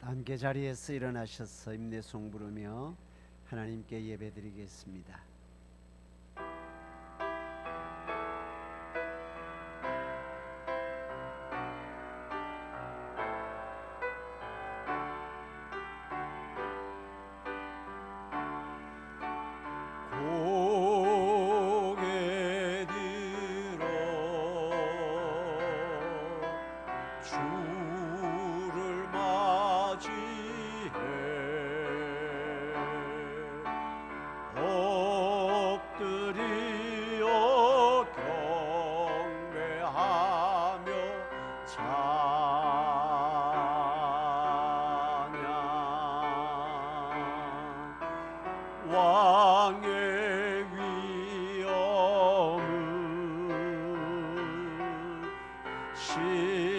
함께 자리에서 일어나셔서 임내송 부르며 하나님께 예배드리겠습니다. 왕의 위엄을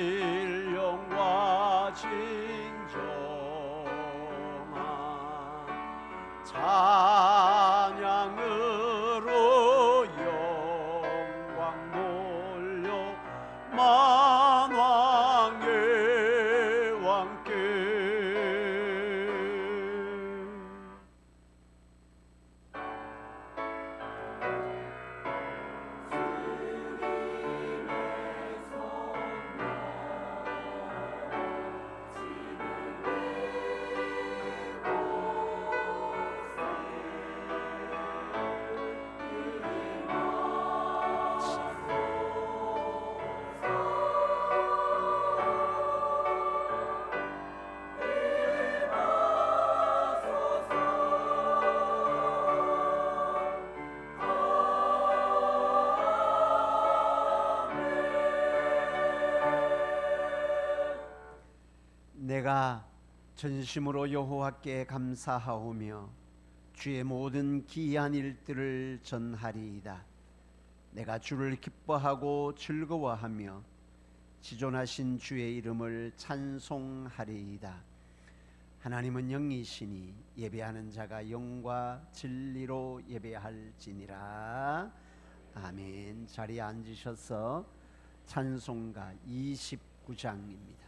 신령과 진정한 찬양으로 영광 돌려 만왕의 왕께 내가 전심으로 여호와께 감사하오며 주의 모든 기이한 일들을 전하리이다. 내가 주를 기뻐하고 즐거워하며 지존하신 주의 이름을 찬송하리이다. 하나님은 영이시니 예배하는 자가 영과 진리로 예배할지니라. 아멘. 자리에 앉으셔서 찬송가 29장입니다.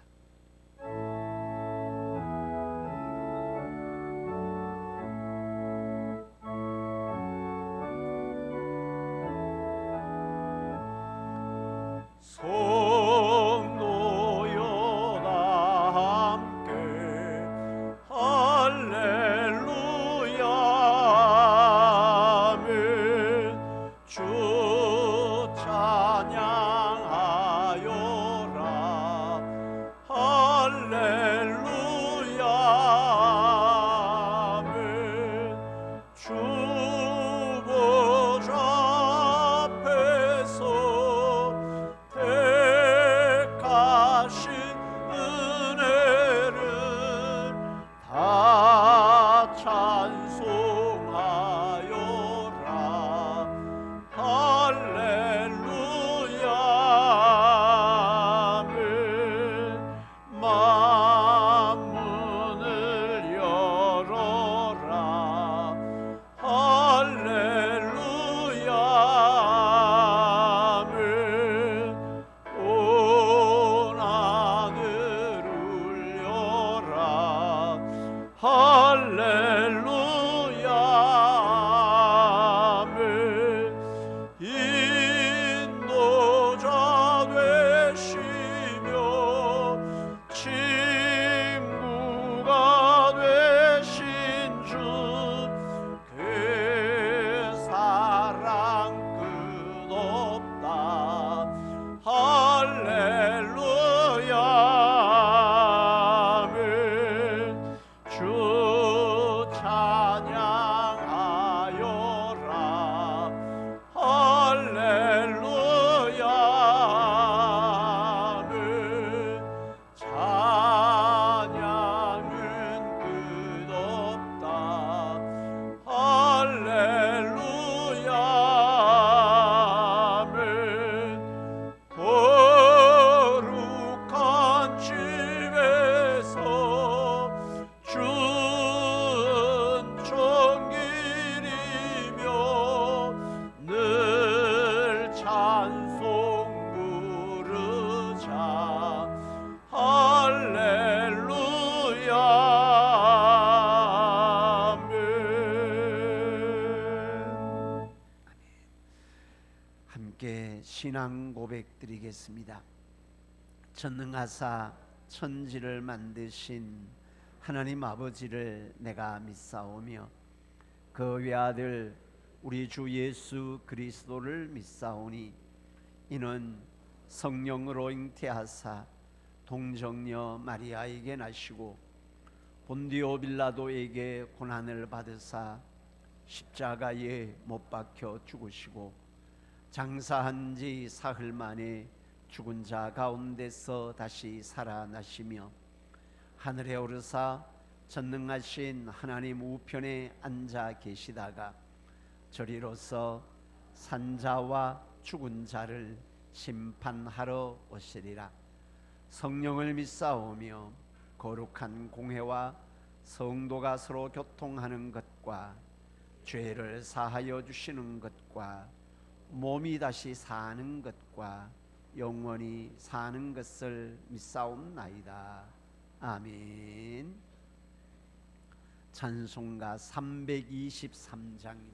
성도여 다 함께 할렐루야 아멘. 주 찬양하여라 할렐루야 아멘. 주 보좌 앞에서 택하신 은혜를 다 찬송하여라 함께 신앙 고백드리겠습니다. 전능하사 천지를 만드신 하나님 아버지를 내가 믿사오며 그 외아들 우리 주 예수 그리스도를 믿사오니 이는 성령으로 잉태하사 동정녀 마리아에게 나시고 본디오 빌라도에게 고난을 받으사 십자가에 못 박혀 죽으시고 장사한 지 사흘 만에 죽은 자 가운데서 다시 살아나시며 하늘에 오르사 전능하신 하나님 우편에 앉아 계시다가 저리로서 산자와 죽은 자를 심판하러 오시리라. 성령을 믿사오며 거룩한 공회와 성도가 서로 교통하는 것과 죄를 사하여 주시는 것과 몸이 다시 사는 것과 영원히 사는 것을 믿사옵나이다. 아멘. 찬송가 323장입니다.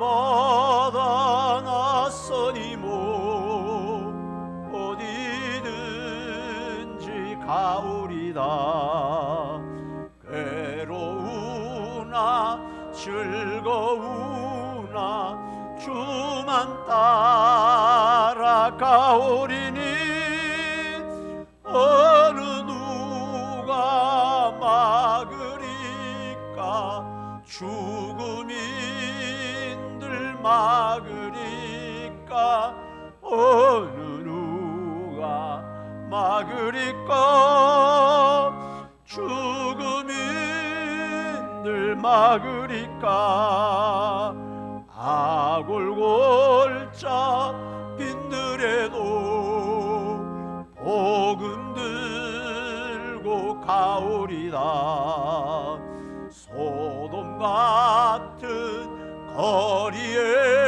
바다 낯선 이모 어디든지 가오리다. 괴로우나 즐거우나 주만 따라가오리니 어느 누가 막으리까. 죽음인들 막으리까. 어느 누가 막으리까. 죽음인들 막으리까. 아골골자 빈들에도 복음 들고 가오리다. 소돔 같은 거리에도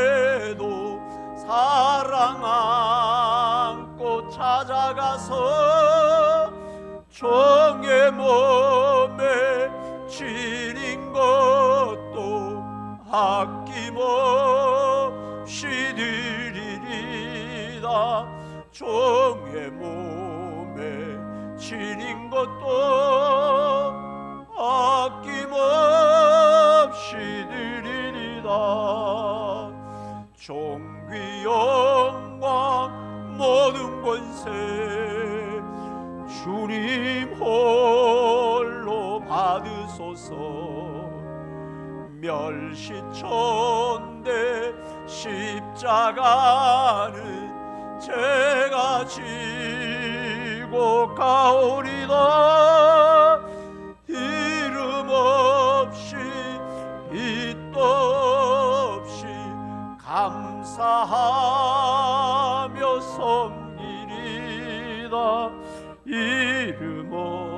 사랑 안고 찾아가서 종의 몸에 지닌 것도 아낌없이 드리리다. 종의 몸에 지닌 것도 아낌없이 드리리다. 존귀 영광 모든 권세 주님 홀로 받으소서. 멸시천대 십자가는 제가 지고 가오리다. 이름 없이 빛도 없이 감사하며 섬기리다. 이름 없이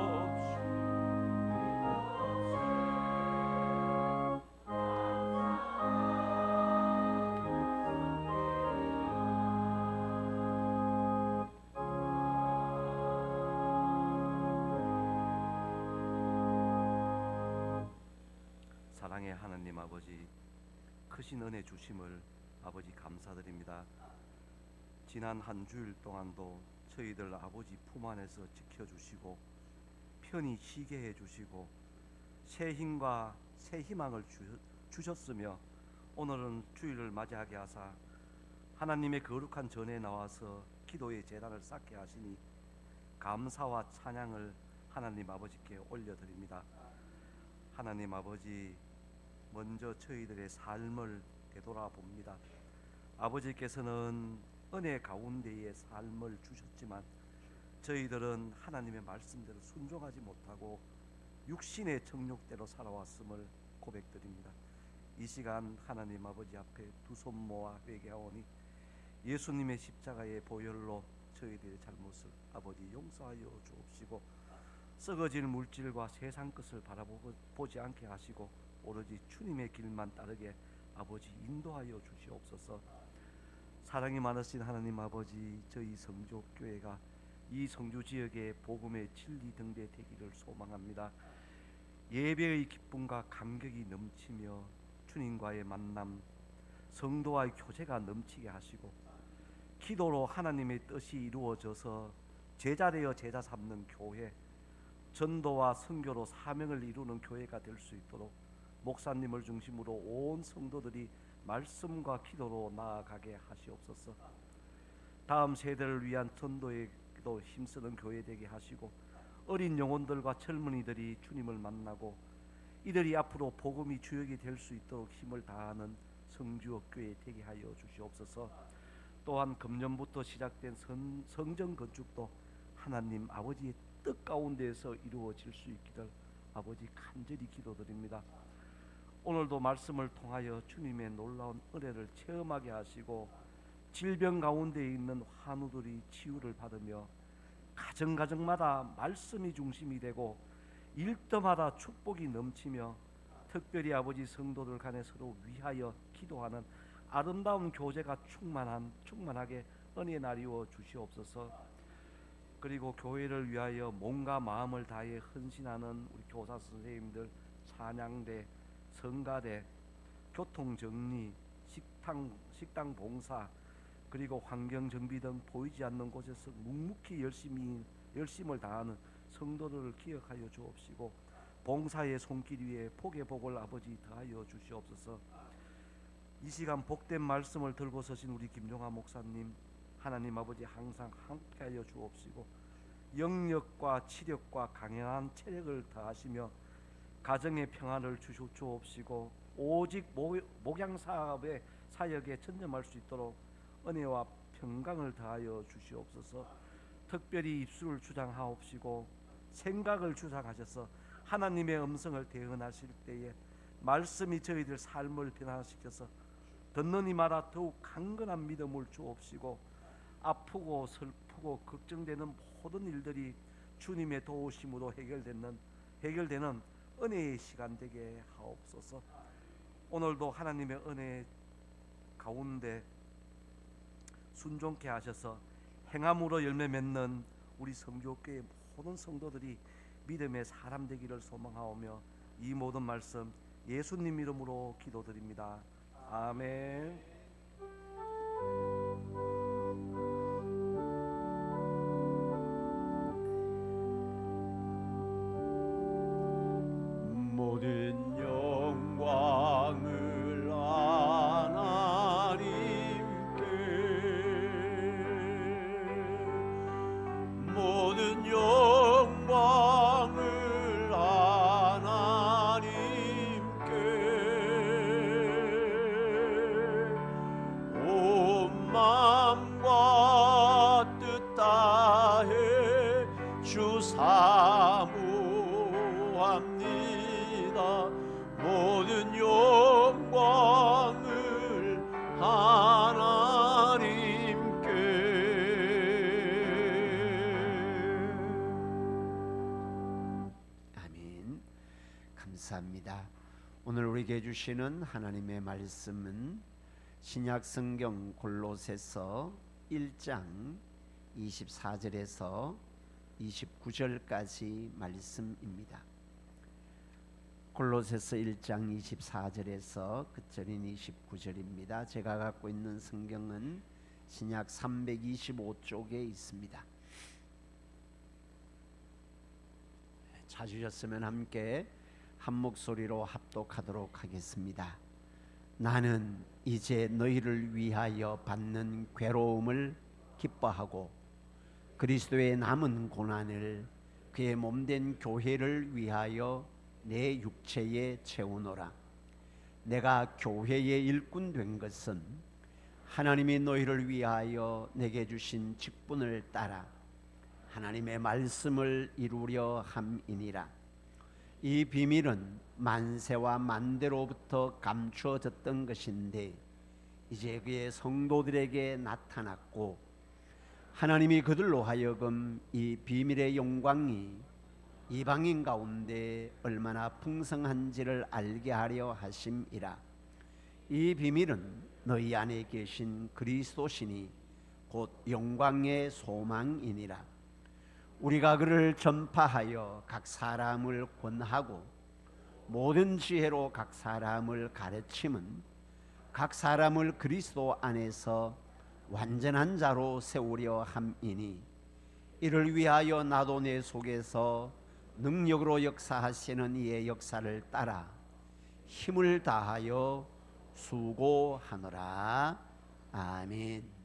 사랑의 하나님 아버지, 크신 은혜 주심을 아버지 감사드립니다. 지난 한 주일 동안도 저희들 아버지 품 안에서 지켜주시고 편히 쉬게 해주시고 새 힘과 새 희망을 주셨으며 오늘은 주일을 맞이하게 하사 하나님의 거룩한 전에 나와서 기도의 제단을 쌓게 하시니 감사와 찬양을 하나님 아버지께 올려드립니다. 하나님 아버지, 먼저 저희들의 삶을 되돌아봅니다. 아버지께서는 은혜 가운데의 삶을 주셨지만 저희들은 하나님의 말씀대로 순종하지 못하고 육신의 정욕대로 살아왔음을 고백드립니다. 이 시간 하나님 아버지 앞에 두 손 모아 회개하오니 예수님의 십자가의 보혈로 저희들의 잘못을 아버지 용서하여 주옵시고 썩어질 물질과 세상 것을 바라보지 않게 하시고 오로지 주님의 길만 따르게 아버지 인도하여 주시옵소서. 사랑이 많으신 하나님 아버지, 저희 성족교회가 이 성주 지역에 복음의 진리 등대 되기를 소망합니다. 예배의 기쁨과 감격이 넘치며 주님과의 만남, 성도와의 교제가 넘치게 하시고 기도로 하나님의 뜻이 이루어져서 제자되어 제자 삼는 교회, 전도와 선교로 사명을 이루는 교회가 될 수 있도록 목사님을 중심으로 온 성도들이 말씀과 기도로 나아가게 하시옵소서. 다음 세대를 위한 전도에도 힘쓰는 교회 되게 하시고 어린 영혼들과 젊은이들이 주님을 만나고 이들이 앞으로 복음이 주역이 될 수 있도록 힘을 다하는 성주교회 되게 하여 주시옵소서. 또한 금년부터 시작된 성전 건축도 하나님 아버지의 뜻 가운데에서 이루어질 수 있기를 아버지 간절히 기도드립니다. 오늘도 말씀을 통하여 주님의 놀라운 은혜를 체험하게 하시고 질병 가운데 있는 환우들이 치유를 받으며 가정마다 말씀이 중심이 되고 일터마다 축복이 넘치며 특별히 아버지 성도들 간에 서로 위하여 기도하는 아름다운 교제가 충만하게 은혜 나리워 주시옵소서. 그리고 교회를 위하여 몸과 마음을 다해 헌신하는 우리 교사 선생님들, 찬양대, 성가대, 교통정리, 식당 봉사, 그리고 환경정비 등 보이지 않는 곳에서 묵묵히 열심을 다하는 성도들을 기억하여 주옵시고 봉사의 손길 위에 복의 복을 아버지 더하여 주시옵소서. 이 시간 복된 말씀을 들고 서신 우리 김종하 목사님, 하나님 아버지 항상 함께하여 주옵시고 영력과 치력과 강연한 체력을 더하시며 가정의 평안을 주옵시고 오직 목양 사업의 사역에 전념할 수 있도록 은혜와 평강을 더하여 주시옵소서. 특별히 입술을 주장하옵시고 생각을 주장하셔서 하나님의 음성을 대언하실 때에 말씀이 저희들 삶을 변화시켜서 듣는 이마다 더욱 강건한 믿음을 주옵시고 아프고 슬프고 걱정되는 모든 일들이 주님의 도우심으로 해결되는 은혜의 시간 되게 하옵소서. 오늘도 하나님의 은혜 가운데 순종케 하셔서 행함으로 열매 맺는 우리 성교교의 모든 성도들이 믿음의 사람 되기를 소망하오며 이 모든 말씀 예수님 이름으로 기도드립니다. 아멘. 모든 영광을 하나님께, 모든 영광을 하나님께, 온 마음과 뜻 다해 주 사모합니다. 모든 영광을 하나님께. 아멘. 감사합니다. 오늘 우리에게 주시는 하나님의 말씀은 신약성경 골로새서 1장 24절에서 29절까지 말씀입니다. 골로새서 1장 24절에서 끝절인 29절입니다. 제가 갖고 있는 성경은 신약 325쪽에 있습니다. 찾으셨으면 함께 한 목소리로 합독하도록 하겠습니다. 나는 이제 너희를 위하여 받는 괴로움을 기뻐하고 그리스도의 남은 고난을 그의 몸된 교회를 위하여 내 육체에 채우노라. 내가 교회의 일꾼 된 것은 하나님이 너희를 위하여 내게 주신 직분을 따라 하나님의 말씀을 이루려 함이니라. 이 비밀은 만세와 만대로부터 감추어졌던 것인데 이제 그의 성도들에게 나타났고 하나님이 그들로 하여금 이 비밀의 영광이 이방인 가운데 얼마나 풍성한지를 알게 하려 하심이라. 이 비밀은 너희 안에 계신 그리스도시니 곧 영광의 소망이니라. 우리가 그를 전파하여 각 사람을 권하고 모든 지혜로 각 사람을 가르침은 각 사람을 그리스도 안에서 완전한 자로 세우려 함이니 이를 위하여 나도 내 속에서 능력으로 역사하시는 이의 역사를 따라 힘을 다하여 수고하노라. 아멘.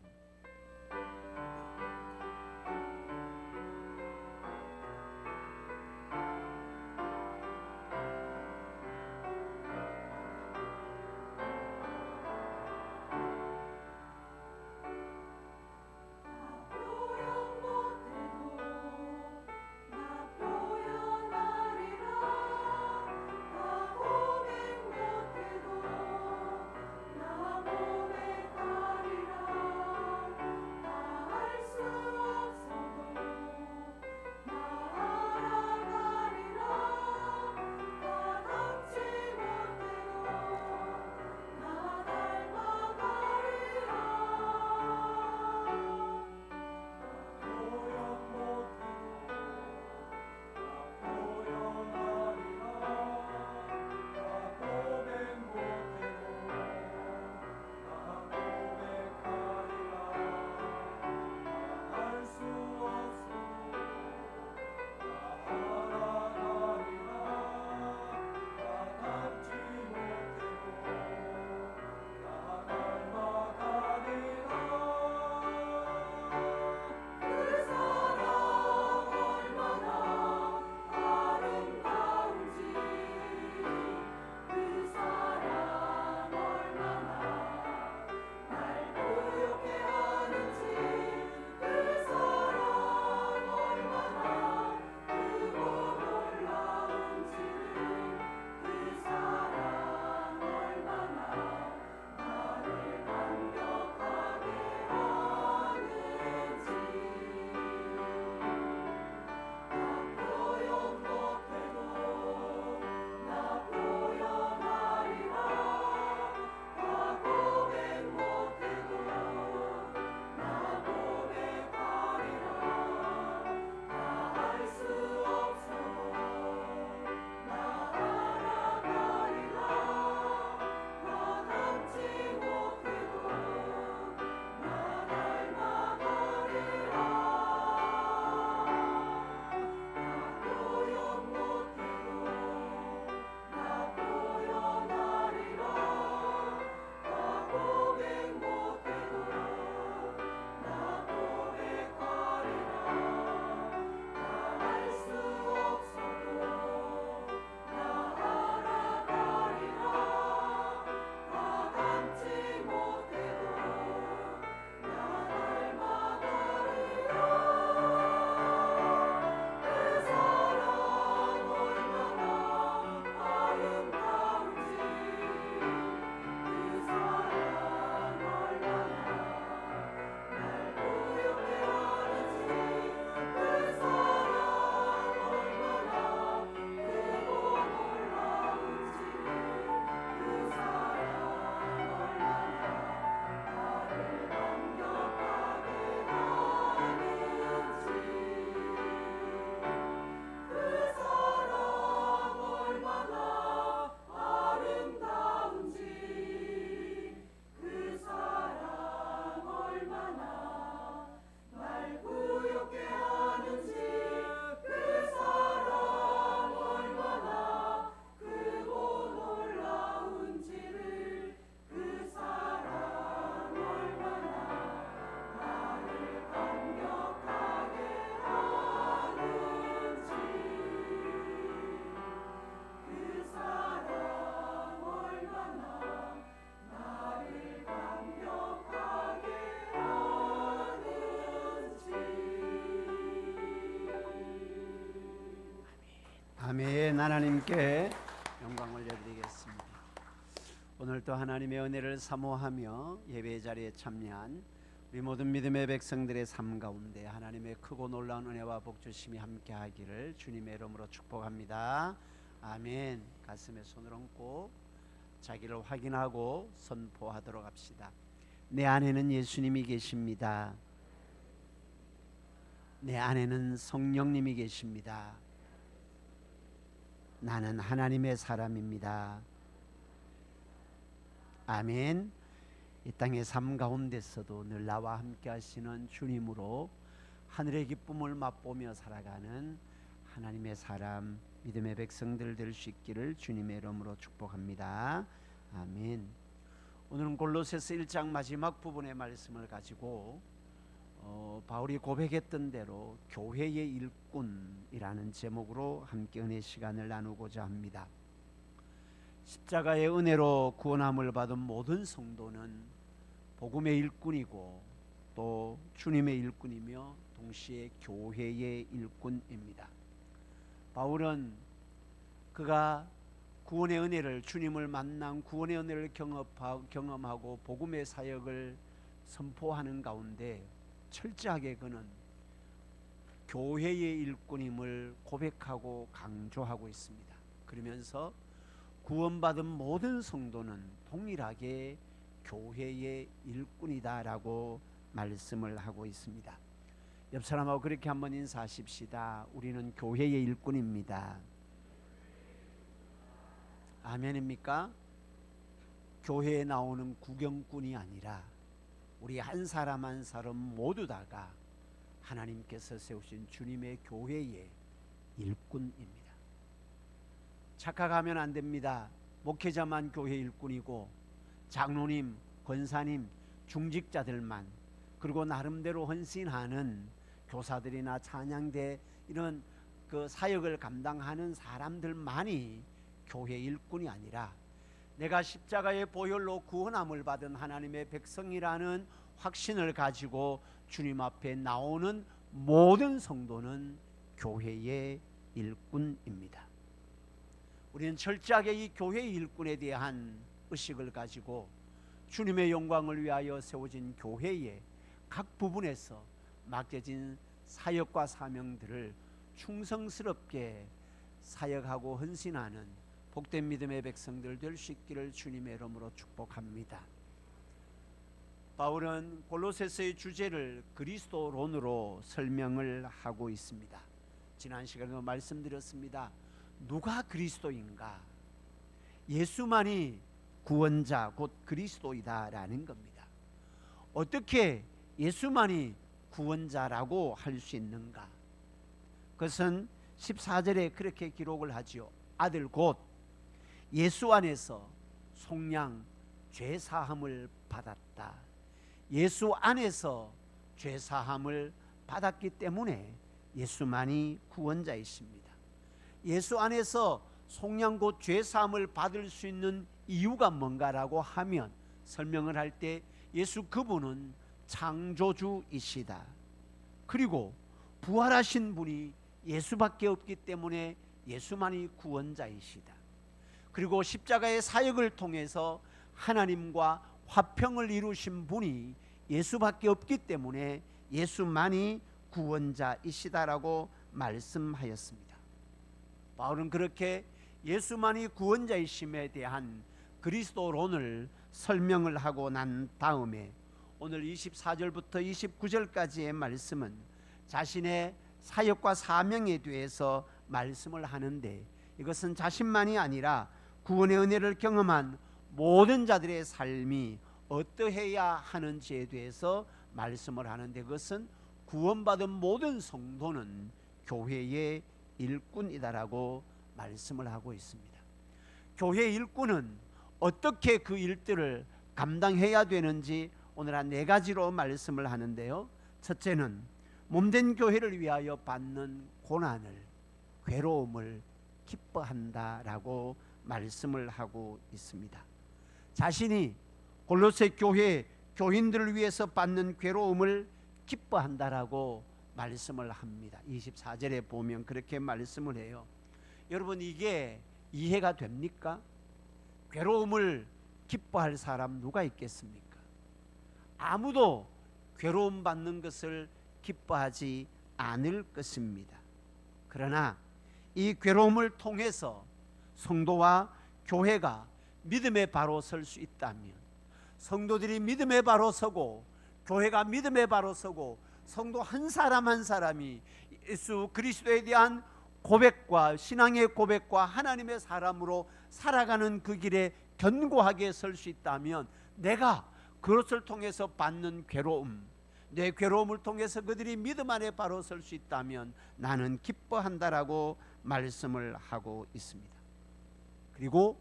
아멘. 하나님께 영광 올려드리겠습니다. 오늘도 하나님의 은혜를 사모하며 예배 자리에 참여한 우리 모든 믿음의 백성들의 삶 가운데 하나님의 크고 놀라운 은혜와 복 주심이 함께하기를 주님의 이름으로 축복합니다. 아멘. 가슴에 손을 얹고 자기를 확인하고 선포하도록 합시다. 내 안에는 예수님이 계십니다. 내 안에는 성령님이 계십니다. 나는 하나님의 사람입니다. 아멘. 이 땅의 삶 가운데서도 늘 나와 함께 하시는 주님으로 하늘의 기쁨을 맛보며 살아가는 하나님의 사람, 믿음의 백성들 될 수 있기를 주님의 이름으로 축복합니다. 아멘. 오늘은 골로새서 1장 마지막 부분의 말씀을 가지고 바울이 고백했던 대로 교회의 일꾼이라는 제목으로 함께 은혜 시간을 나누고자 합니다. 십자가의 은혜로 구원함을 받은 모든 성도는 복음의 일꾼이고 또 주님의 일꾼이며 동시에 교회의 일꾼입니다. 바울은 그가 구원의 은혜를, 주님을 만난 구원의 은혜를 경험하고 복음의 사역을 선포하는 가운데 철저하게 그는 교회의 일꾼임을 고백하고 강조하고 있습니다. 그러면서 구원받은 모든 성도는 동일하게 교회의 일꾼이다라고 말씀을 하고 있습니다. 옆 사람하고 그렇게 한번 인사하십시다. 우리는 교회의 일꾼입니다. 아멘입니까? 교회에 나오는 구경꾼이 아니라 우리 한 사람 한 사람 모두 다가 하나님께서 세우신 주님의 교회의 일꾼입니다. 착각하면 안 됩니다. 목회자만 교회 일꾼이고 장로님, 권사님, 중직자들만, 그리고 나름대로 헌신하는 교사들이나 찬양대 이런 그 사역을 감당하는 사람들만이 교회 일꾼이 아니라 내가 십자가의 보혈로 구원함을 받은 하나님의 백성이라는 확신을 가지고 주님 앞에 나오는 모든 성도는 교회의 일꾼입니다. 우리는 철저하게 이 교회의 일꾼에 대한 의식을 가지고 주님의 영광을 위하여 세워진 교회의 각 부분에서 맡겨진 사역과 사명들을 충성스럽게 사역하고 헌신하는 복된 믿음의 백성들 될 수 있기를 주님의 이름으로 축복합니다. 바울은 골로새서의 주제를 그리스도론으로 설명을 하고 있습니다. 지난 시간에도 말씀드렸습니다. 누가 그리스도인가? 예수만이 구원자 곧 그리스도이다라는 겁니다. 어떻게 예수만이 구원자라고 할 수 있는가? 그것은 14절에 그렇게 기록을 하지요. 아들 곧 예수 안에서 속량 죄사함을 받았다. 예수 안에서 죄사함을 받았기 때문에 예수만이 구원자이십니다. 예수 안에서 속량 곧 죄사함을 받을 수 있는 이유가 뭔가라고 하면, 설명을 할 때 예수 그분은 창조주이시다. 그리고 부활하신 분이 예수밖에 없기 때문에 예수만이 구원자이시다. 그리고 십자가의 사역을 통해서 하나님과 화평을 이루신 분이 예수밖에 없기 때문에 예수만이 구원자이시다라고 말씀하였습니다. 바울은 그렇게 예수만이 구원자이심에 대한 그리스도론을 설명을 하고 난 다음에 오늘 24절부터 29절까지의 말씀은 자신의 사역과 사명에 대해서 말씀을 하는데, 이것은 자신만이 아니라 구원의 은혜를 경험한 모든 자들의 삶이 어떠해야 하는지에 대해서 말씀을 하는데, 그것은 구원받은 모든 성도는 교회의 일꾼이다라고 말씀을 하고 있습니다. 교회 일꾼은 어떻게 그 일들을 감당해야 되는지 오늘 한 4가지로 말씀을 하는데요. 첫째는 몸된 교회를 위하여 받는 고난을, 괴로움을 기뻐한다라고 말씀을 하고 있습니다. 자신이 골로새 교회 교인들을 위해서 받는 괴로움을 기뻐한다라고 말씀을 합니다. 24절에 보면 그렇게 말씀을 해요. 여러분, 이게 이해가 됩니까? 괴로움을 기뻐할 사람 누가 있겠습니까? 아무도 괴로움 받는 것을 기뻐하지 않을 것입니다. 그러나 이 괴로움을 통해서 성도와 교회가 믿음에 바로 설 수 있다면, 성도들이 믿음에 바로 서고 교회가 믿음에 바로 서고 성도 한 사람 한 사람이 예수 그리스도에 대한 고백과 신앙의 고백과 하나님의 사람으로 살아가는 그 길에 견고하게 설 수 있다면, 내가 그것을 통해서 받는 괴로움, 내 괴로움을 통해서 그들이 믿음 안에 바로 설 수 있다면 나는 기뻐한다라고 말씀을 하고 있습니다. 그리고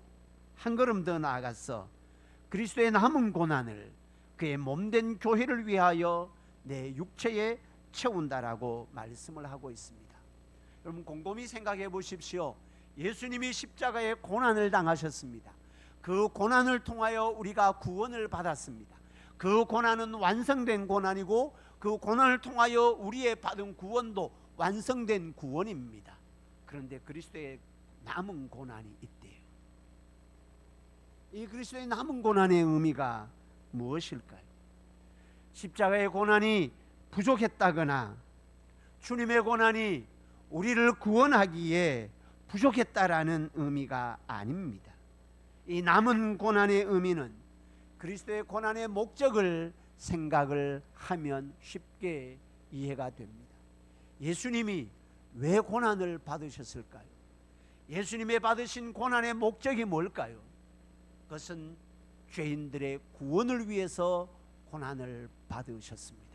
한 걸음 더 나아가서 그리스도의 남은 고난을 그의 몸된 교회를 위하여 내 육체에 채운다라고 말씀을 하고 있습니다. 여러분, 곰곰이 생각해 보십시오. 예수님이 십자가에 고난을 당하셨습니다. 그 고난을 통하여 우리가 구원을 받았습니다. 그 고난은 완성된 고난이고, 그 고난을 통하여 우리의 받은 구원도 완성된 구원입니다. 그런데 그리스도의 남은 고난이 있대요. 이 그리스도의 남은 고난의 의미가 무엇일까요? 십자가의 고난이 부족했다거나 주님의 고난이 우리를 구원하기에 부족했다라는 의미가 아닙니다. 이 남은 고난의 의미는 그리스도의 고난의 목적을 생각을 하면 쉽게 이해가 됩니다. 예수님이 왜 고난을 받으셨을까요? 예수님의 받으신 고난의 목적이 뭘까요? 그것은 죄인들의 구원을 위해서 고난을 받으셨습니다.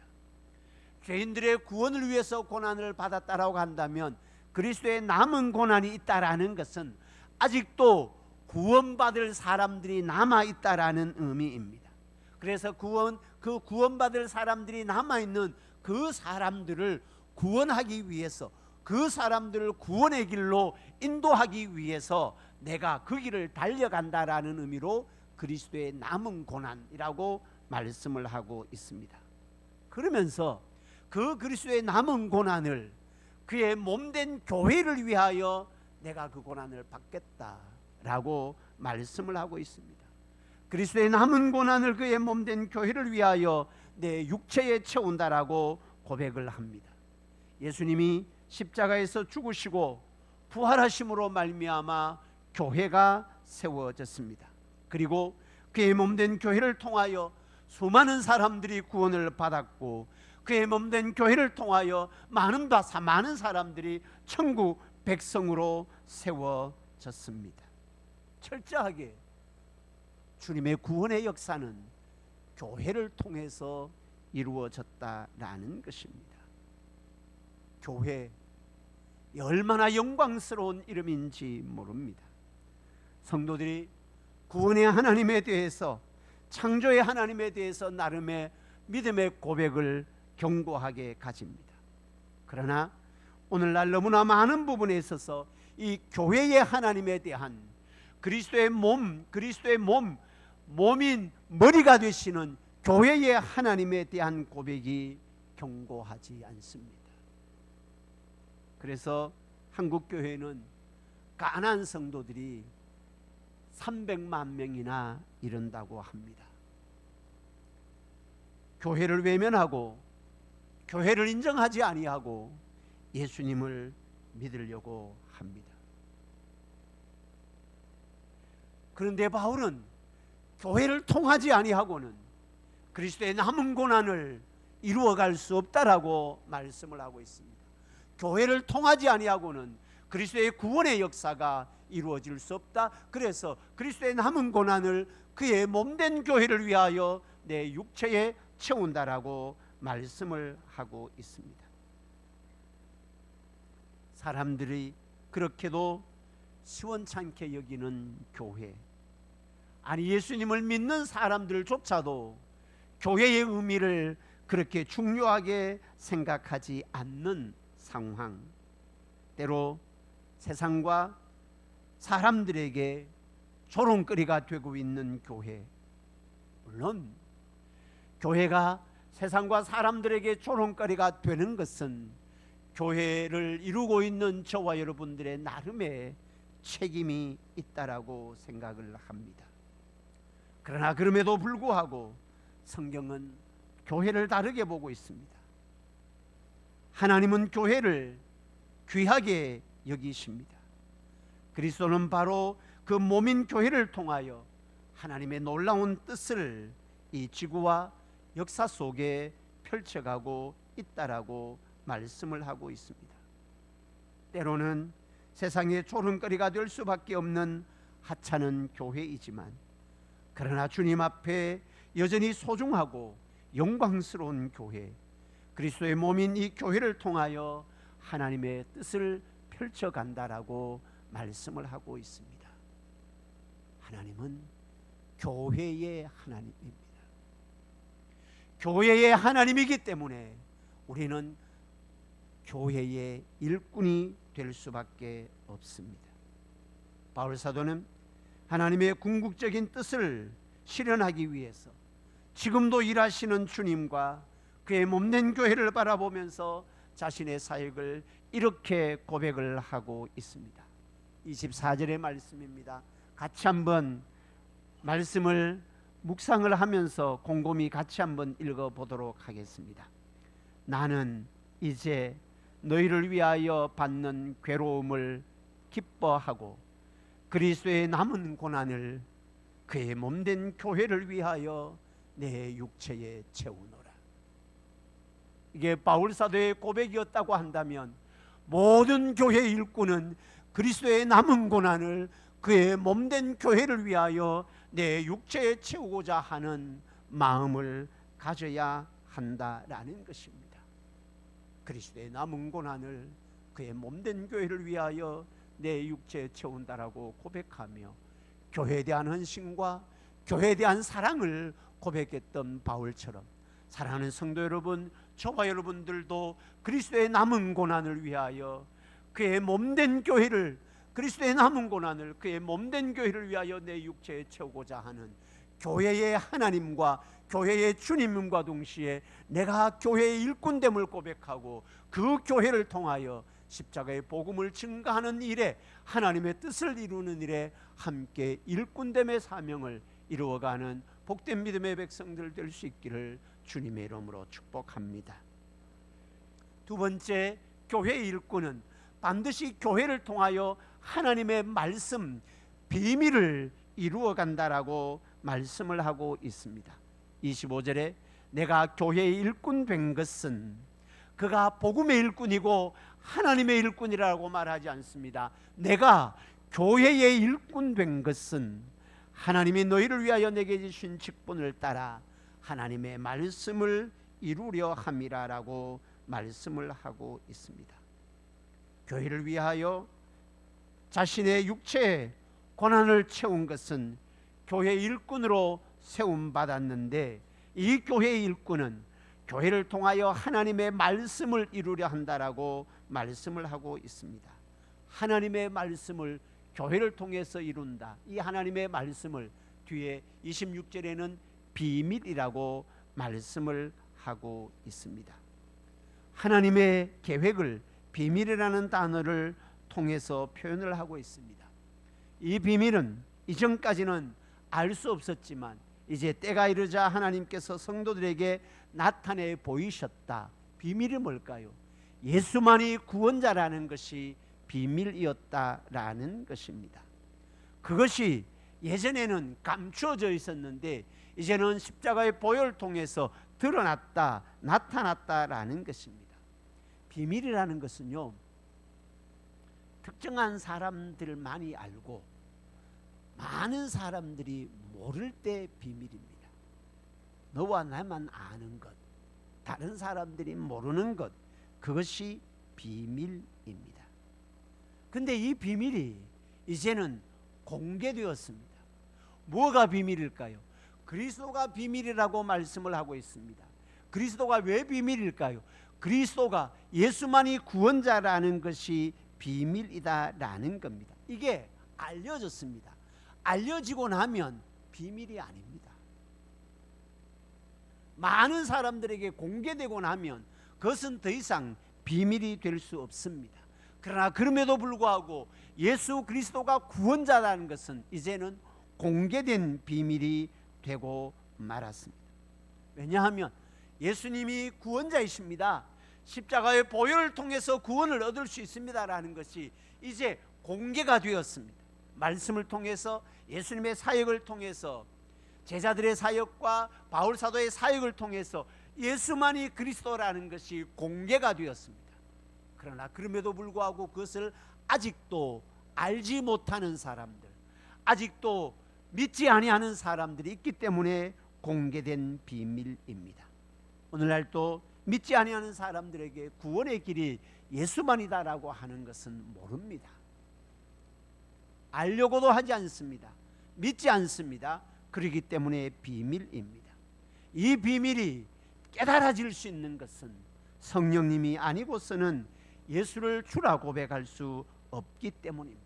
죄인들의 구원을 위해서 고난을 받았다라고 한다면, 그리스도의 남은 고난이 있다라는 것은 아직도 구원받을 사람들이 남아있다라는 의미입니다. 그래서 그 구원받을 사람들이 남아있는 그 사람들을 구원하기 위해서, 그 사람들을 구원의 길로 인도하기 위해서 내가 그 길을 달려간다라는 의미로 그리스도의 남은 고난이라고 말씀을 하고 있습니다. 그러면서 그 그리스도의 남은 고난을 그의 몸된 교회를 위하여 내가 그 고난을 받겠다라고 말씀을 하고 있습니다. 그리스도의 남은 고난을 그의 몸된 교회를 위하여 내 육체에 채운다라고 고백을 합니다. 예수님이 십자가에서 죽으시고 부활하심으로 말미암아 교회가 세워졌습니다. 그리고 그의 몸된 교회를 통하여 수많은 사람들이 구원을 받았고, 그의 몸된 교회를 통하여 많은 사람들이 천국 백성으로 세워졌습니다. 철저하게 주님의 구원의 역사는 교회를 통해서 이루어졌다라는 것입니다. 교회, 얼마나 영광스러운 이름인지 모릅니다. 성도들이 구원의 하나님에 대해서, 창조의 하나님에 대해서 나름의 믿음의 고백을 견고하게 가집니다. 그러나 오늘날 너무나 많은 부분에 있어서 이 교회의 하나님에 대한, 그리스도의 몸인 머리가 되시는 교회의 하나님에 대한 고백이 견고하지 않습니다. 그래서 한국 교회는 가난한 성도들이 300만 명이나 이른다고 합니다. 교회를 외면하고 교회를 인정하지 아니하고 예수님을 믿으려고 합니다. 그런데 바울은 교회를 통하지 아니하고는 그리스도의 남은 고난을 이루어갈 수 없다라고 말씀을 하고 있습니다. 교회를 통하지 아니하고는 그리스도의 구원의 역사가 이루어질 수 없다. 그래서 그리스도의 남은 고난을 그의 몸된 교회를 위하여 내 육체에 채운다라고 말씀을 하고 있습니다. 사람들이 그렇게도 시원찮게 여기는 교회, 아니 예수님을 믿는 사람들조차도 교회의 의미를 그렇게 중요하게 생각하지 않는 상황, 때로 세상과 사람들에게 조롱거리가 되고 있는 교회. 물론 교회가 세상과 사람들에게 조롱거리가 되는 것은 교회를 이루고 있는 저와 여러분들의 나름의 책임이 있다라고 생각을 합니다. 그러나 그럼에도 불구하고 성경은 교회를 다르게 보고 있습니다. 하나님은 교회를 귀하게 여기십니다. 그리스도는 바로 그 몸인 교회를 통하여 하나님의 놀라운 뜻을 이 지구와 역사 속에 펼쳐가고 있다라고 말씀을 하고 있습니다. 때로는 세상의 조롱거리가 될 수밖에 없는 하찮은 교회이지만, 그러나 주님 앞에 여전히 소중하고 영광스러운 교회, 그리스도의 몸인 이 교회를 통하여 하나님의 뜻을 펼쳐간다라고 말씀을 하고 있습니다. 하나님은 교회의 하나님입니다. 교회의 하나님이기 때문에 우리는 교회의 일꾼이 될 수밖에 없습니다. 바울 사도는 하나님의 궁극적인 뜻을 실현하기 위해서 지금도 일하시는 주님과 그의 몸된 교회를 바라보면서 자신의 사역을 이렇게 고백을 하고 있습니다. 24절의 말씀입니다. 같이 한번 말씀을 묵상을 하면서 곰곰이 같이 한번 읽어보도록 하겠습니다. 나는 이제 너희를 위하여 받는 괴로움을 기뻐하고 그리스도의 남은 고난을 그의 몸된 교회를 위하여 내 육체에 채우노라. 이게 바울 사도의 고백이었다고 한다면 모든 교회 일꾼은 그리스도의 남은 고난을 그의 몸된 교회를 위하여 내 육체에 채우고자 하는 마음을 가져야 한다라는 것입니다. 그리스도의 남은 고난을 그의 몸된 교회를 위하여 내 육체에 채운다라고 고백하며 교회에 대한 헌신과 교회에 대한 사랑을 고백했던 바울처럼, 사랑하는 성도 여러분, 저와 여러분들도 그리스도의 남은 고난을 위하여 그의 몸된 교회를, 그리스도의 남은 고난을 그의 몸된 교회를 위하여 내 육체에 채우고자 하는 교회의 하나님과 교회의 주님과 동시에 내가 교회의 일꾼됨을 고백하고 그 교회를 통하여 십자가의 복음을 증거하는 일에, 하나님의 뜻을 이루는 일에 함께 일꾼됨의 사명을 이루어가는 복된 믿음의 백성들 될 수 있기를 주님의 이름으로 축복합니다. 두 번째, 교회의 일꾼은 반드시 교회를 통하여 하나님의 말씀, 비밀을 이루어간다라고 말씀을 하고 있습니다. 25절에 내가 교회의 일꾼 된 것은, 그가 복음의 일꾼이고 하나님의 일꾼이라고 말하지 않습니다. 내가 교회의 일꾼 된 것은 하나님이 너희를 위하여 내게 주신 직분을 따라 하나님의 말씀을 이루려 함이라라고 말씀을 하고 있습니다. 교회를 위하여 자신의 육체의 고난을 채운 것은 교회 일꾼으로 세움받았는데, 이 교회의 일꾼은 교회를 통하여 하나님의 말씀을 이루려 한다라고 말씀을 하고 있습니다. 하나님의 말씀을 교회를 통해서 이룬다. 이 하나님의 말씀을 뒤에 26절에는 비밀이라고 말씀을 하고 있습니다. 하나님의 계획을 비밀이라는 단어를 통해서 표현을 하고 있습니다. 이 비밀은 이전까지는 알 수 없었지만 이제 때가 이르자 하나님께서 성도들에게 나타내 보이셨다. 비밀이 뭘까요? 예수만이 구원자라는 것이 비밀이었다라는 것입니다. 그것이 예전에는 감추어져 있었는데 이제는 십자가의 보혈을 통해서 드러났다, 나타났다라는 것입니다. 비밀이라는 것은요, 특정한 사람들만이 알고 많은 사람들이 모를 때 비밀입니다. 너와 나만 아는 것, 다른 사람들이 모르는 것, 그것이 비밀입니다. 근데 이 비밀이 이제는 공개되었습니다. 뭐가 비밀일까요? 그리스도가 비밀이라고 말씀을 하고 있습니다. 그리스도가 왜 비밀일까요? 그리스도가, 예수만이 구원자라는 것이 비밀이다라는 겁니다. 이게 알려졌습니다. 알려지고 나면 비밀이 아닙니다. 많은 사람들에게 공개되고 나면 그것은 더 이상 비밀이 될 수 없습니다. 그러나 그럼에도 불구하고 예수 그리스도가 구원자라는 것은 이제는 공개된 비밀이 되고 말았습니다. 왜냐하면 예수님이 구원자이십니다. 십자가의 보혈을 통해서 구원을 얻을 수 있습니다라는 것이 이제 공개가 되었습니다. 말씀을 통해서, 예수님의 사역을 통해서, 제자들의 사역과 바울 사도의 사역을 통해서 예수만이 그리스도라는 것이 공개가 되었습니다. 그러나 그럼에도 불구하고 그것을 아직도 알지 못하는 사람들, 아직도 믿지 아니하는 사람들이 있기 때문에 공개된 비밀입니다. 오늘날도 믿지 아니하는 사람들에게 구원의 길이 예수만이다라고 하는 것은 모릅니다. 알려고도 하지 않습니다. 믿지 않습니다. 그렇기 때문에 비밀입니다. 이 비밀이 깨달아질 수 있는 것은 성령님이 아니고서는 예수를 주라 고백할 수 없기 때문입니다.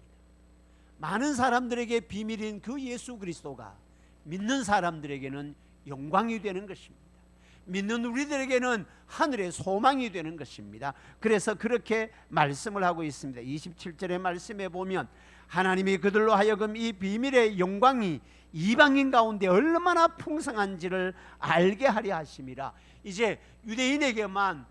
많은 사람들에게 비밀인 그 예수 그리스도가 믿는 사람들에게는 영광이 되는 것입니다. 믿는 우리들에게는 하늘의 소망이 되는 것입니다. 그래서 그렇게 말씀을 하고 있습니다. 27절의 말씀에 보면 하나님이 그들로 하여금 이 비밀의 영광이 이방인 가운데 얼마나 풍성한지를 알게 하려 하심이라. 이제 유대인에게만,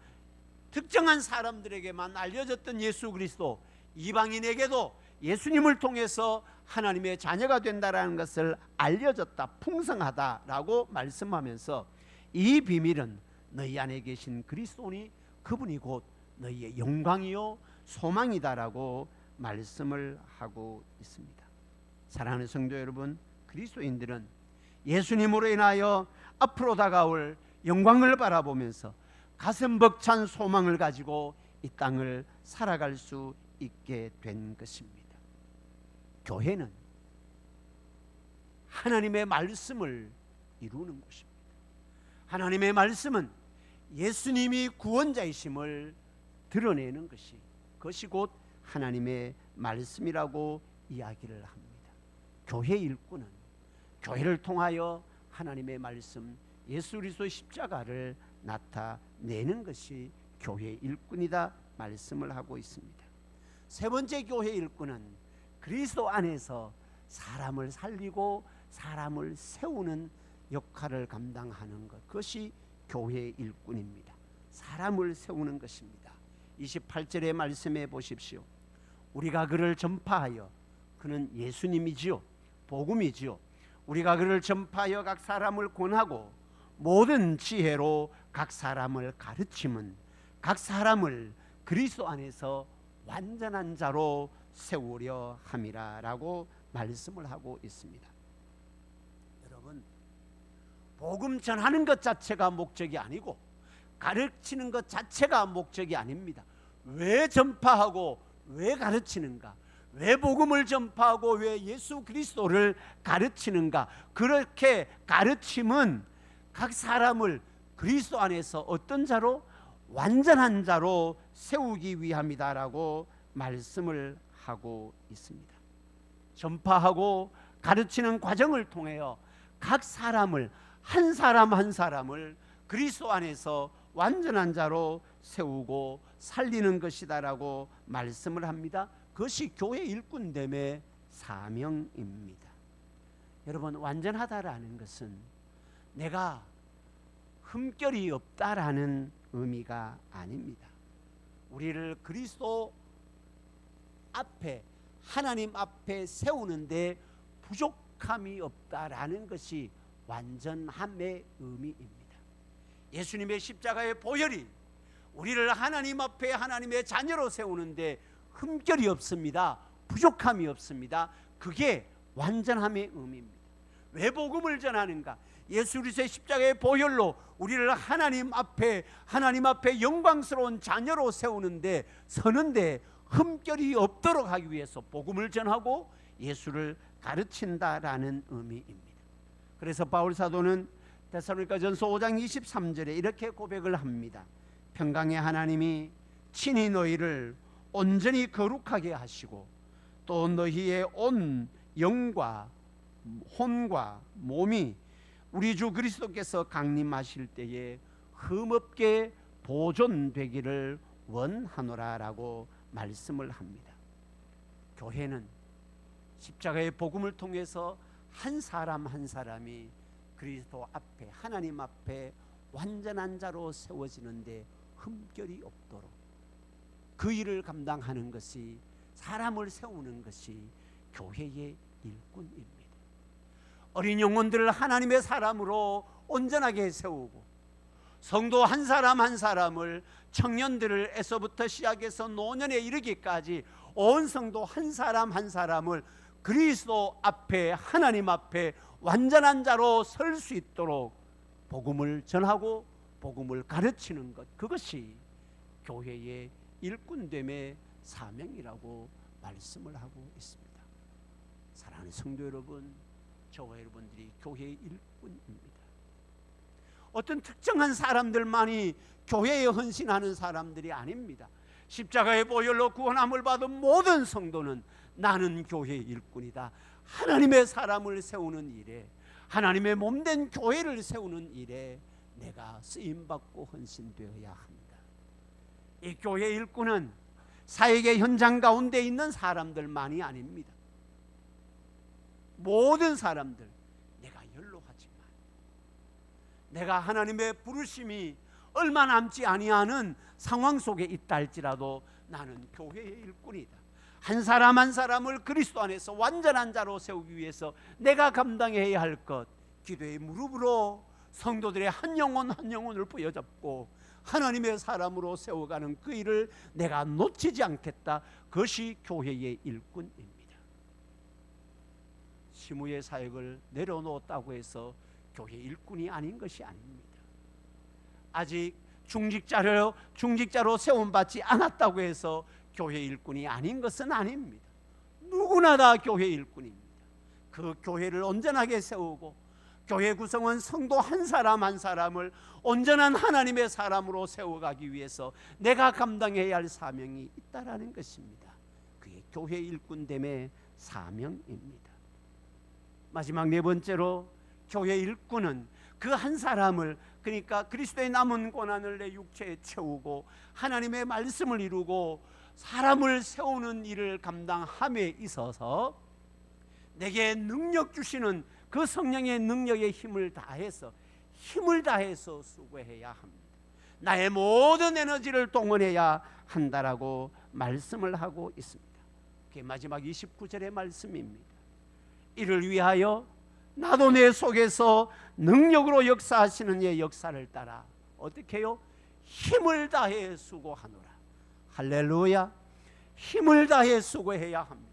특정한 사람들에게만 알려졌던 예수 그리스도, 이방인에게도 예수님을 통해서 하나님의 자녀가 된다라는 것을 알려졌다, 풍성하다라고 말씀하면서 이 비밀은 너희 안에 계신 그리스도니 그분이 곧 너희의 영광이요 소망이다라고 말씀을 하고 있습니다. 사랑하는 성도 여러분, 그리스도인들은 예수님으로 인하여 앞으로 다가올 영광을 바라보면서 가슴 벅찬 소망을 가지고 이 땅을 살아갈 수 있게 된 것입니다. 교회는 하나님의 말씀을 이루는 곳입니다. 하나님의 말씀은 예수님이 구원자이심을 드러내는 그것이 곧 하나님의 말씀이라고 이야기를 합니다. 교회 일꾼은 교회를 통하여 하나님의 말씀, 예수 그리스도의 십자가를 나타내는 것이 교회 일꾼이다 말씀을 하고 있습니다. 세 번째 교회 일꾼은 그리스도 안에서 사람을 살리고 사람을 세우는 역할을 감당하는 것, 그것이 교회 일꾼입니다. 사람을 세우는 것입니다. 28절의 말씀에 보십시오. 우리가 그를 전파하여, 그는 예수님이지요, 복음이지요. 우리가 그를 전파하여 각 사람을 권하고 모든 지혜로 각 사람을 가르침은 각 사람을 그리스도 안에서 완전한 자로 세우려 함이라라고 말씀을 하고 있습니다. 여러분, 복음 전하는 것 자체가 목적이 아니고 가르치는 것 자체가 목적이 아닙니다. 왜 전파하고 왜 가르치는가? 왜 복음을 전파하고 왜 예수 그리스도를 가르치는가? 그렇게 가르침은 각 사람을 그리스도 안에서 어떤 자로? 완전한 자로 세우기 위함이다라고 말씀을 하고 있습니다. 전파하고 가르치는 과정을 통하여 각 사람을, 한 사람 한 사람을 그리스도 안에서 완전한 자로 세우고 살리는 것이다라고 말씀을 합니다. 그것이 교회 일꾼됨의 사명입니다. 여러분, 완전하다라는 것은 내가 흠결이 없다라는 의미가 아닙니다. 우리를 그리스도 앞에, 하나님 앞에 세우는데 부족함이 없다라는 것이 완전함의 의미입니다. 예수님의 십자가의 보혈이 우리를 하나님 앞에 하나님의 자녀로 세우는데 흠결이 없습니다. 부족함이 없습니다. 그게 완전함의 의미입니다. 왜 복음을 전하는가? 예수 그리스도의 십자가의 보혈로 우리를 하나님 앞에 영광스러운 자녀로 세우는데, 서는데 흠결이 없도록 하기 위해서 복음을 전하고 예수를 가르친다라는 의미입니다. 그래서 바울 사도는 데살로니가전서 5장 23절에 이렇게 고백을 합니다. 평강의 하나님이 친히 너희를 온전히 거룩하게 하시고 또 너희의 온 영과 혼과 몸이 우리 주 그리스도께서 강림하실 때에 흠없게 보존되기를 원하노라라고 말씀을 합니다. 교회는 십자가의 복음을 통해서 한 사람 한 사람이 그리스도 앞에, 하나님 앞에 완전한 자로 세워지는데 흠결이 없도록 그 일을 감당하는 것이, 사람을 세우는 것이 교회의 일꾼입니다. 어린 영혼들을 하나님의 사람으로 온전하게 세우고 성도 한 사람 한 사람을, 청년들을 에서부터 시작해서 노년에 이르기까지 온 성도 한 사람 한 사람을 그리스도 앞에, 하나님 앞에 완전한 자로 설 수 있도록 복음을 전하고 복음을 가르치는 것, 그것이 교회의 일꾼됨의 사명이라고 말씀을 하고 있습니다. 사랑하는 성도 여러분, 저와 여러분들이 교회의 일꾼입니다. 어떤 특정한 사람들만이 교회에 헌신하는 사람들이 아닙니다. 십자가의 보혈로 구원함을 받은 모든 성도는 나는 교회의 일꾼이다, 하나님의 사람을 세우는 일에, 하나님의 몸된 교회를 세우는 일에 내가 쓰임받고 헌신되어야 합니다. 이 교회의 일꾼은 사역의 현장 가운데 있는 사람들만이 아닙니다. 모든 사람들, 내가 연로하지만 내가 하나님의 부르심이 얼마 남지 아니하는 상황 속에 있다 할지라도 나는 교회의 일꾼이다. 한 사람 한 사람을 그리스도 안에서 완전한 자로 세우기 위해서 내가 감당해야 할 것, 기도의 무릎으로 성도들의 한 영혼 한 영혼을 부여잡고 하나님의 사람으로 세워가는 그 일을 내가 놓치지 않겠다. 그것이 교회의 일꾼입니다. 시무의 사역을 내려놓았다고 해서 교회 일꾼이 아닌 것이 아닙니다. 아직 중직자로 세움받지 않았다고 해서 교회 일꾼이 아닌 것은 아닙니다. 누구나 다 교회 일꾼입니다. 그 교회를 온전하게 세우고 교회 구성원 성도 한 사람 한 사람을 온전한 하나님의 사람으로 세워가기 위해서 내가 감당해야 할 사명이 있다라는 것입니다. 그게 교회 일꾼됨의 사명입니다. 마지막 네 번째로, 교회 일꾼은 그 한 사람을, 그러니까 그리스도의 남은 고난을 내 육체에 채우고 하나님의 말씀을 이루고 사람을 세우는 일을 감당함에 있어서 내게 능력 주시는 그 성령의 능력에 힘을 다해서 수고해야 합니다. 나의 모든 에너지를 동원해야 한다라고 말씀을 하고 있습니다. 그게 마지막 29절의 말씀입니다. 이를 위하여 나도 내 속에서 능력으로 역사하시는 이의 역사를 따라 어떻게 해요? 힘을 다해 수고하노라. 할렐루야. 힘을 다해 수고해야 합니다.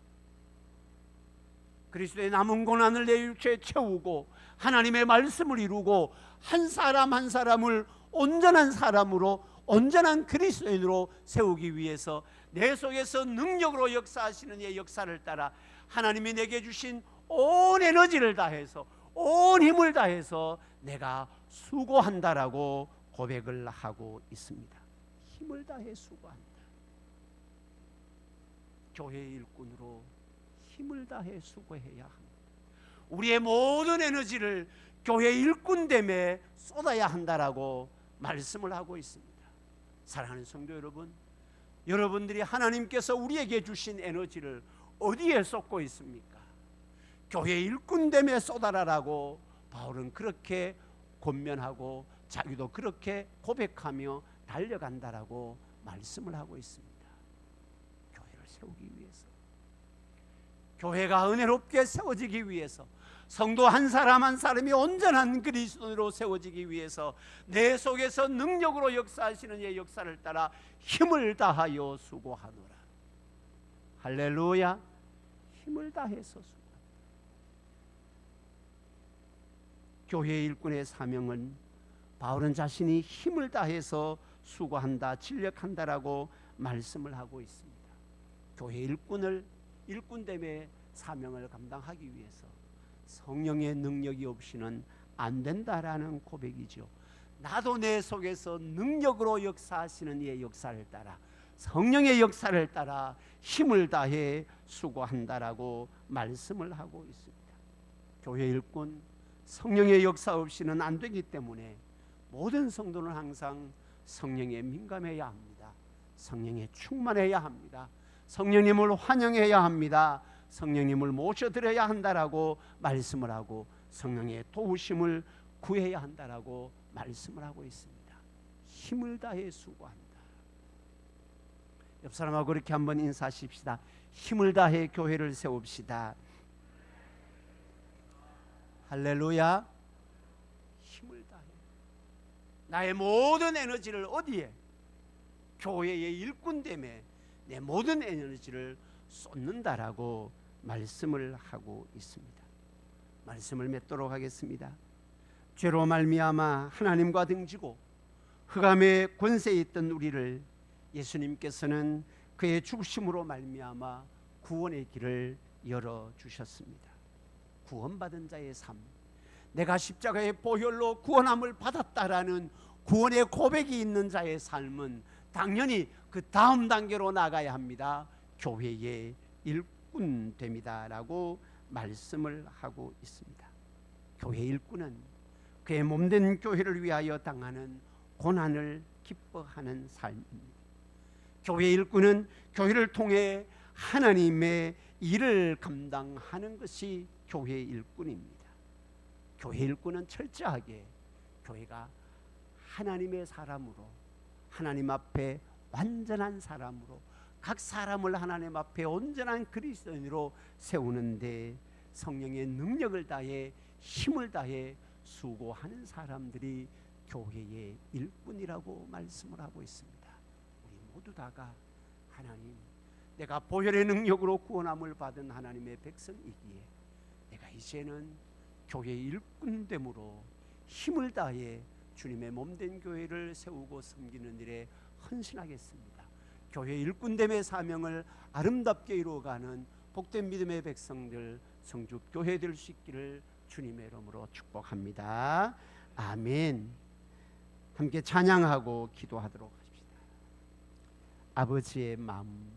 그리스도의 남은 고난을 내 육체에 채우고 하나님의 말씀을 이루고 한 사람 한 사람을 온전한 사람으로, 온전한 그리스도인으로 세우기 위해서 내 속에서 능력으로 역사하시는 이의 역사를 따라 하나님이 내게 주신 온 에너지를 다해서, 온 힘을 다해서 내가 수고한다라고 고백을 하고 있습니다. 힘을 다해 수고한다. 교회의 일꾼으로 힘을 다해 수고해야 합니다. 우리의 모든 에너지를 교회 일꾼됨에 쏟아야 한다라고 말씀을 하고 있습니다. 사랑하는 성도 여러분, 여러분들이 하나님께서 우리에게 주신 에너지를 어디에 쏟고 있습니까? 교회 일꾼됨에 쏟아라라고 바울은 그렇게 권면하고 자기도 그렇게 고백하며 달려간다라고 말씀을 하고 있습니다. 교회를 세우기 위해서, 교회가 은혜롭게 세워지기 위해서, 성도 한 사람 한 사람이 온전한 그리스도로 세워지기 위해서 내 속에서 능력으로 역사하시는 이의 역사를 따라 힘을 다하여 수고하노라. 할렐루야. 힘을 다해서 수고한다. 교회 일꾼의 사명은 바울은 자신이 힘을 다해서 수고한다, 진력한다라고 말씀을 하고 있습니다. 교회 일꾼됨의 사명을 감당하기 위해서 성령의 능력이 없이는 안 된다라는 고백이죠. 나도 내 속에서 능력으로 역사하시는 이의 역사를 따라, 성령의 역사를 따라 힘을 다해 수고한다라고 말씀을 하고 있습니다. 교회 일꾼, 성령의 역사 없이는 안 되기 때문에 모든 성도는 항상 성령에 민감해야 합니다. 성령에 충만해야 합니다. 성령님을 환영해야 합니다. 성령님을 모셔드려야 한다라고 말씀을 하고 성령의 도우심을 구해야 한다라고 말씀을 하고 있습니다. 힘을 다해 수고한다. 옆 사람하고 그렇게 한번 인사하십시다. 힘을 다해 교회를 세웁시다. 할렐루야. 힘을 다해. 나의 모든 에너지를 어디에? 교회의 일꾼됨에 내 모든 에너지를 쏟는다라고 말씀을 하고 있습니다. 말씀을 맺도록 하겠습니다. 죄로 말미암아 하나님과 등지고 흑암의 권세에 있던 우리를 예수님께서는 그의 죽으심으로 말미암아 구원의 길을 열어주셨습니다. 구원받은 자의 삶, 내가 십자가의 보혈로 구원함을 받았다라는 구원의 고백이 있는 자의 삶은 당연히 그 다음 단계로 나가야 합니다. 교회의 일꾼됩니다 라고 말씀을 하고 있습니다. 교회 일꾼은 그의 몸된 교회를 위하여 당하는 고난을 기뻐하는 삶입니다. 교회 일꾼은 교회를 통해 하나님의 일을 감당하는 것이 교회 일꾼입니다. 교회 일꾼은 철저하게 교회가 하나님의 사람으로, 하나님 앞에 완전한 사람으로, 각 사람을 하나님 앞에 온전한 그리스도인으로 세우는데 성령의 능력을 다해 힘을 다해 수고하는 사람들이 교회의 일꾼이라고 말씀을 하고 있습니다. 우리 모두 다가 하나님, 내가 보혈의 능력으로 구원함을 받은 하나님의 백성이기에 내가 이제는 교회의 일꾼됨으로 힘을 다해 주님의 몸된 교회를 세우고 섬기는 일에 헌신하겠습니다. 교회 일꾼됨의 사명을 아름답게 이루어가는 복된 믿음의 백성들, 성주교회 될 수 있기를 주님의 이름으로 축복합니다. 아멘. 함께 찬양하고 기도하도록 하십시다. 아버지의 마음입니다.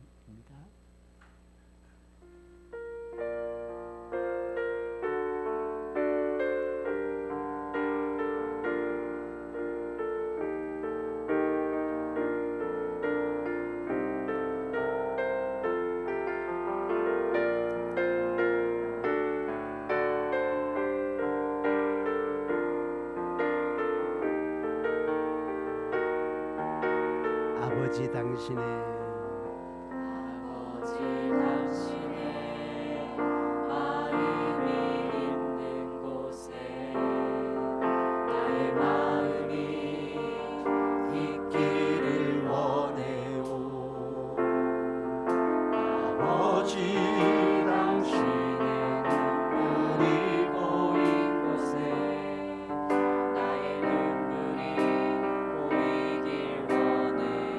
아버지 당신의 마음이 있는 곳에 나의 마음이 있기를 원해요. 아버지 당신의 눈물이 고인 곳에 나의 눈물이 보이길 원해요.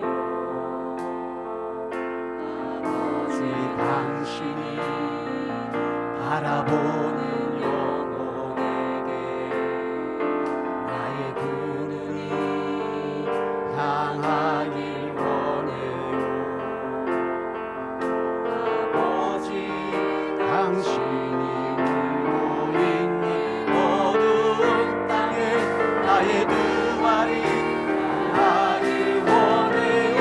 아버지 당신이 바라보는 영혼에게 나의 두 눈이 향하길 원해요. 아버지 당신이 울고 있는 어두운 땅에 나의 두 발이 향하길 원해요.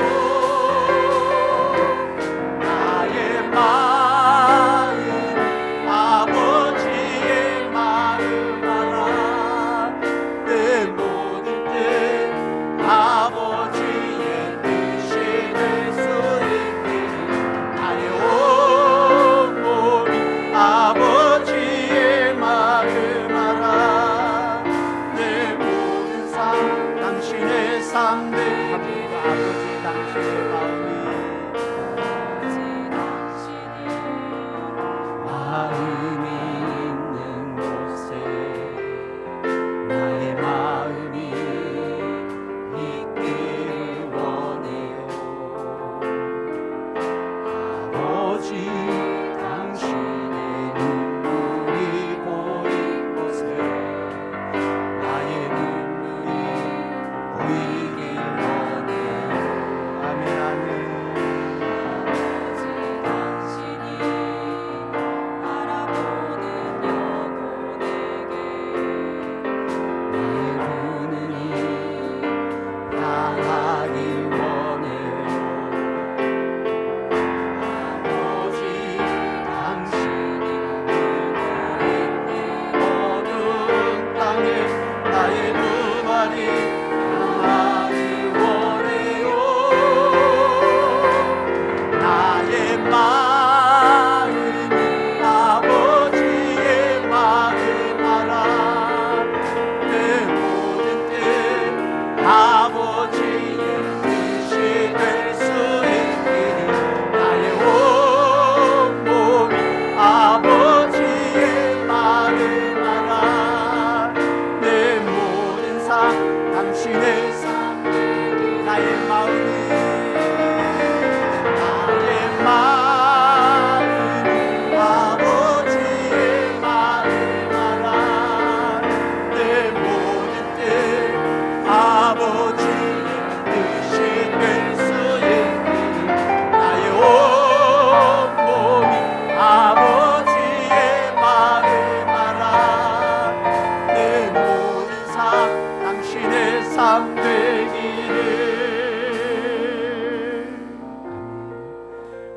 나의 마음이 아버지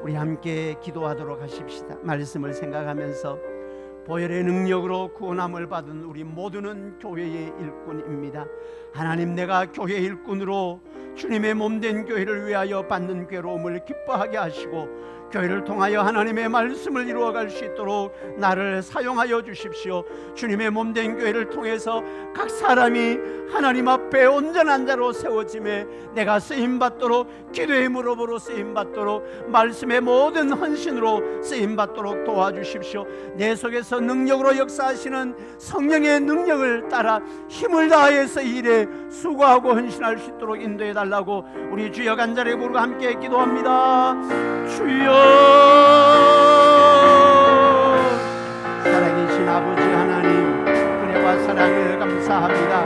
우리 함께 기도하도록 하십시다. 말씀을 생각하면서 보혈의 능력으로 구원함을 받은 우리 모두는 교회의 일꾼입니다. 하나님, 내가 교회의 일꾼으로 주님의 몸된 교회를 위하여 받는 괴로움을 기뻐하게 하시고 교회를 통하여 하나님의 말씀을 이루어갈 수 있도록 나를 사용하여 주십시오. 주님의 몸된 교회를 통해서 각 사람이 하나님 앞에 온전한 자로 세워짐에 내가 쓰임받도록, 기도의 무릎으로 쓰임받도록, 말씀의 모든 헌신으로 쓰임받도록 도와주십시오. 내 속에서 능력으로 역사하시는 성령의 능력을 따라 힘을 다해서 일에 수고하고 헌신할 수 있도록 인도해 달라고 우리 주여 간절히 부르고 함께 기도합니다. 주여, 살아계신 아버지 하나님, 은혜와 사랑을 감사합니다.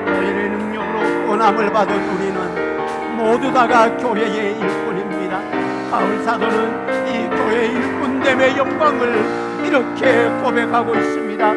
너희의 능력으로 구원함을 받은 우리는 모두 다가 교회의 일꾼입니다. 바울 사도는 이 교회의 일꾼됨의 영광을 이렇게 고백하고 있습니다.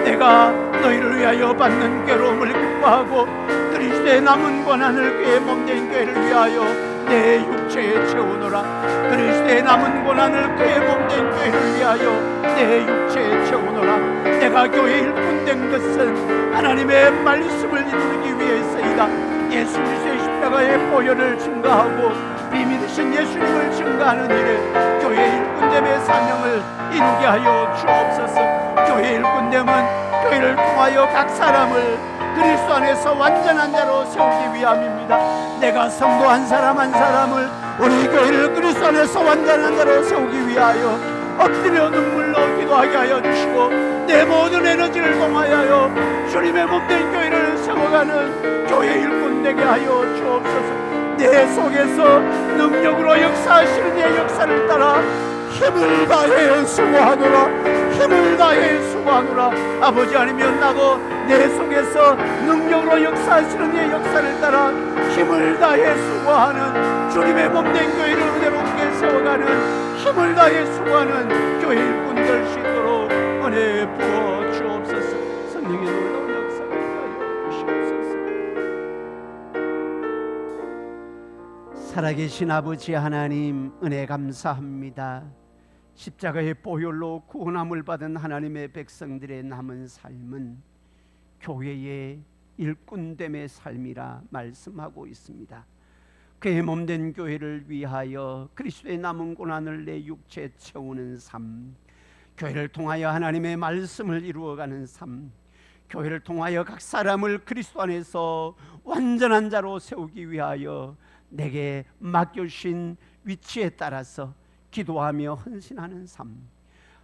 내가 너희를 위하여 받는 괴로움을 기뻐하고 그리스도의 남은 고난을 그의 몸된 교회를 위하여 내 육체에 채우노라. 그리스도의 남은 고난을 그의 몸된 교회를 위하여 내 육체에 채우노라. 내가 교회 일꾼된 것은 하나님의 말씀을 이루기 위해서이다. 예수 그리스도의 십자가의 보혈을 증거하고 비밀이신 예수님을 증거하는 일에 교회 일꾼됨의 사명을 이루게 하여 주옵소서. 교회 일꾼됨은 교회를 통하여 각 사람을 그리스도 안에서 완전한 자로 세우기 위함입니다. 내가 성도 한 사람 한 사람을, 우리 교회를 그리스도 안에서 완전한 자로 세우기 위하여 엎드려 눈물로 기도하게 하여 주시고 내 모든 에너지를 동하여 주님의 몸된 교회를 세워가는 교회 일꾼 되게 하여 주옵소서. 내 속에서 능력으로 역사하시는 이의 역사를 따라 힘을 다해 수고하노라. 힘을 다해 수고하노라. 아버지 하나님, 나도 내 속에서 능력으로 역사하시는 이의 역사를 따라 힘을 다해 수고하는 주님의 몸된 교회를 은혜롭게 세워가는 힘을 다해 수고하는 교회 일꾼 될 수 있도록 은혜 부어 주옵소서. 성령의 놀라운 역사를 하여 주옵소서. 살아계신 아버지 하나님, 은혜 감사합니다. 십자가의 보혈로 구원함을 받은 하나님의 백성들의 남은 삶은 교회의 일꾼됨의 삶이라 말씀하고 있습니다. 그의 몸된 교회를 위하여 그리스도의 남은 고난을 내 육체에 채우는 삶, 교회를 통하여 하나님의 말씀을 이루어가는 삶, 교회를 통하여 각 사람을 그리스도 안에서 완전한 자로 세우기 위하여 내게 맡겨주신 위치에 따라서 기도하며 헌신하는 삶,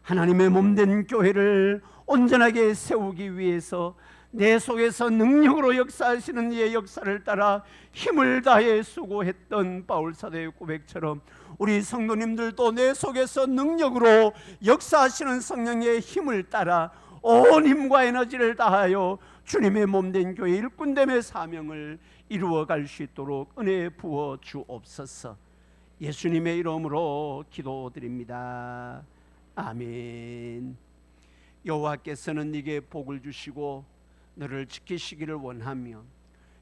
하나님의 몸된 교회를 온전하게 세우기 위해서 내 속에서 능력으로 역사하시는 이의 역사를 따라 힘을 다해 수고했던 바울 사도의 고백처럼 우리 성도님들도 내 속에서 능력으로 역사하시는 성령의 힘을 따라 온 힘과 에너지를 다하여 주님의 몸된 교회 일꾼됨의 사명을 이루어갈 수 있도록 은혜 부어 주옵소서. 예수님의 이름으로 기도드립니다. 아멘. 여호와께서는 네게 복을 주시고 너를 지키시기를 원하며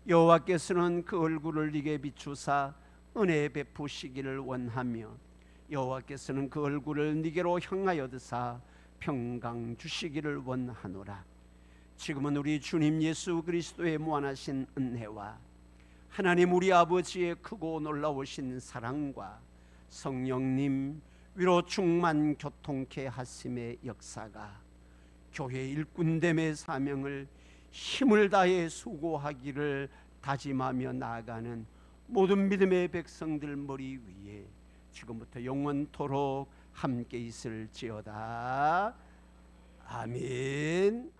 여호와께서는 그 얼굴을 네게 비추사 은혜 베푸시기를 원하며 여호와께서는 그 얼굴을 네게로 향하여 드사 평강 주시기를 원하노라. 지금은 우리 주님 예수 그리스도의 무한하신 은혜와 하나님 우리 아버지의 크고 놀라우신 사랑과 성령님 위로 충만 교통케 하심의 역사가 교회 일꾼됨의 사명을 힘을 다해 수고하기를 다짐하며 나아가는 모든 믿음의 백성들 머리 위에 지금부터 영원토록 함께 있을지어다. 아멘.